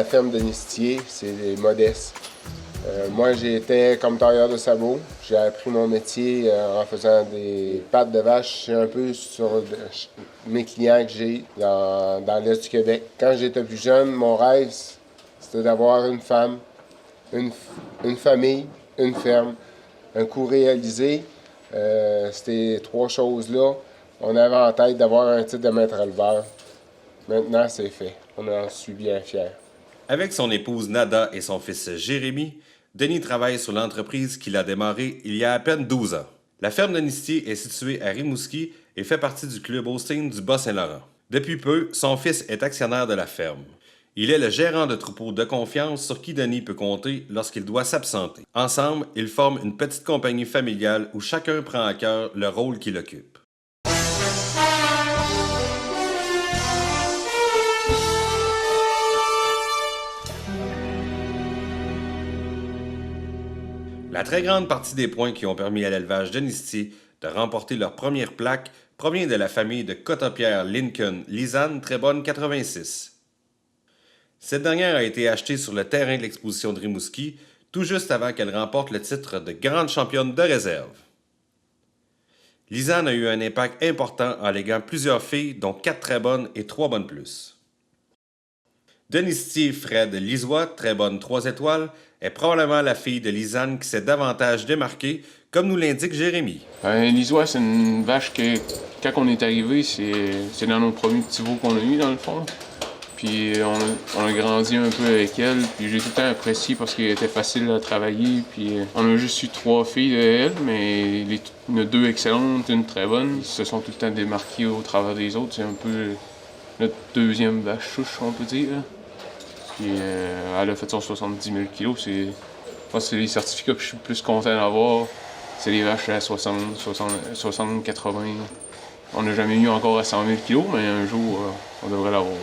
ferme de Nistier, c'est modeste. Moi, j'étais comme tailleur de sabots. J'ai appris mon métier en faisant des pattes de vache. C'est un peu sur mes clients que j'ai dans l'Est du Québec. Quand j'étais plus jeune, mon rêve, c'était d'avoir une femme, une famille, une ferme. Un coup réalisé, ces 3 choses-là, on avait en tête d'avoir un titre de maître éleveur. Maintenant, c'est fait. On en suis bien fiers. Avec son épouse Nada et son fils Jérémy, Denis travaille sur l'entreprise qu'il a démarrée il y a à peine 12 ans. La ferme de Nistier est située à Rimouski et fait partie du club Holstein du Bas-Saint-Laurent. Depuis peu, son fils est actionnaire de la ferme. Il est le gérant de troupeau de confiance sur qui Denis peut compter lorsqu'il doit s'absenter. Ensemble, ils forment une petite compagnie familiale où chacun prend à cœur le rôle qu'il occupe. La très grande partie des points qui ont permis à l'élevage de Nistier de remporter leur première plaque provient de la famille de Cottopierre Lincoln Lisanne Trébonne 86. Cette dernière a été achetée sur le terrain de l'exposition de Rimouski tout juste avant qu'elle remporte le titre de grande championne de réserve. Lisanne a eu un impact important en léguant plusieurs filles, dont 4 très bonnes et 3 bonnes plus. De Nistier Fred Lisois, très bonne 3 étoiles, est probablement la fille de Lisanne qui s'est davantage démarquée, comme nous l'indique Jérémy. Lisois, c'est une vache que, quand on est arrivé, c'est dans nos premiers petits veaux qu'on a eu dans le fond. Puis on a grandi un peu avec elle, puis j'ai tout le temps apprécié parce qu'elle était facile à travailler. Puis on a juste eu 3 filles de elle, mais il y en a 2 excellentes, une très bonne. Ils se sont tout le temps démarqués au travers des autres. C'est un peu notre deuxième vache souche, on peut dire. Puis elle a fait son 70 000 kg. Je pense que c'est les certificats que je suis le plus content d'avoir. C'est les vaches à 60, 80. On n'a jamais eu encore à 100 000 kg, mais un jour, on devrait l'avoir.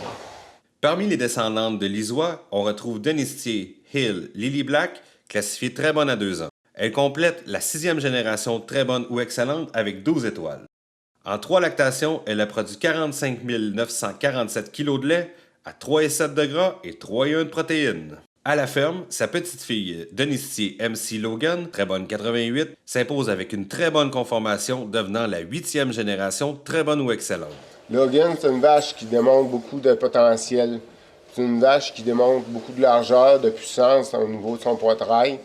Parmi les descendantes de Lisois, on retrouve Denistier Hill Lily Black, classifiée très bonne à 2 ans. Elle complète la 6e génération très bonne ou excellente avec 12 étoiles. En 3 lactations, elle a produit 45 947 kg de lait à 3,7 de gras et 3,1 de protéines. À la ferme, sa petite-fille Denistier MC Logan, très bonne 88, s'impose avec une très bonne conformation, devenant la 8e génération très bonne ou excellente. Logan, c'est une vache qui démontre beaucoup de potentiel. C'est une vache qui démontre beaucoup de largeur, de puissance au niveau de son poitrail.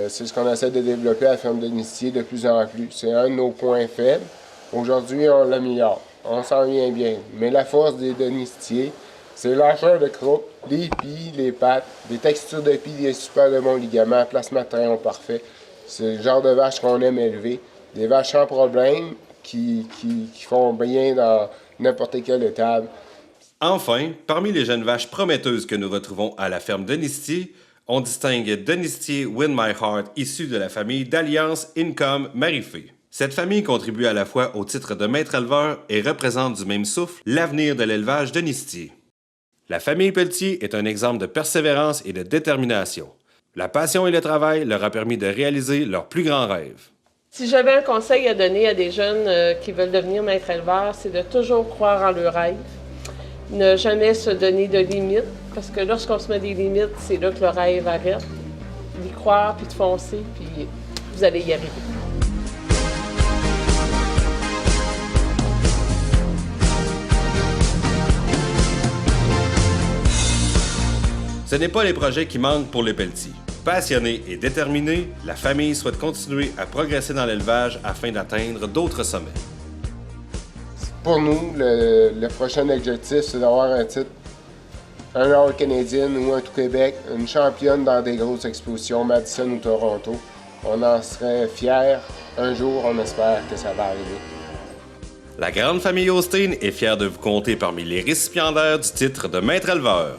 C'est ce qu'on essaie de développer à la ferme de Nistier de plus en plus. C'est un de nos points faibles. Aujourd'hui, on l'améliore. On s'en vient bien. Mais la force des de Nistier, c'est l'encheur de croupe, les pieds, les pattes, des textures de pieds, des super de bons ligaments, placement de traîneau parfait. C'est le genre de vache qu'on aime élever. Des vaches sans problème qui font bien dans n'importe quelle étable. Enfin, parmi les jeunes vaches prometteuses que nous retrouvons à la ferme de Nistier, on distingue Denistier Win My Heart, issue de la famille d'Alliance Income Marifé. Cette famille contribue à la fois au titre de maître éleveur et représente du même souffle l'avenir de l'élevage de Nistier. La famille Pelletier est un exemple de persévérance et de détermination. La passion et le travail leur a permis de réaliser leurs plus grands rêves. Si j'avais un conseil à donner à des jeunes qui veulent devenir maître éleveur, c'est de toujours croire en leurs rêves. Ne jamais se donner de limites, parce que lorsqu'on se met des limites, c'est là que le rêve arrête. D'y croire, puis de foncer, puis vous allez y arriver. Ce n'est pas les projets qui manquent pour les Pelletier. Passionnée et déterminée, la famille souhaite continuer à progresser dans l'élevage afin d'atteindre d'autres sommets. Pour nous, le prochain objectif, c'est d'avoir un titre, un All Canadian ou un Tout-Québec, une championne dans des grosses expositions, Madison ou Toronto. On en serait fiers. Un jour, on espère que ça va arriver. La grande famille Holstein est fière de vous compter parmi les récipiendaires du titre de maître éleveur.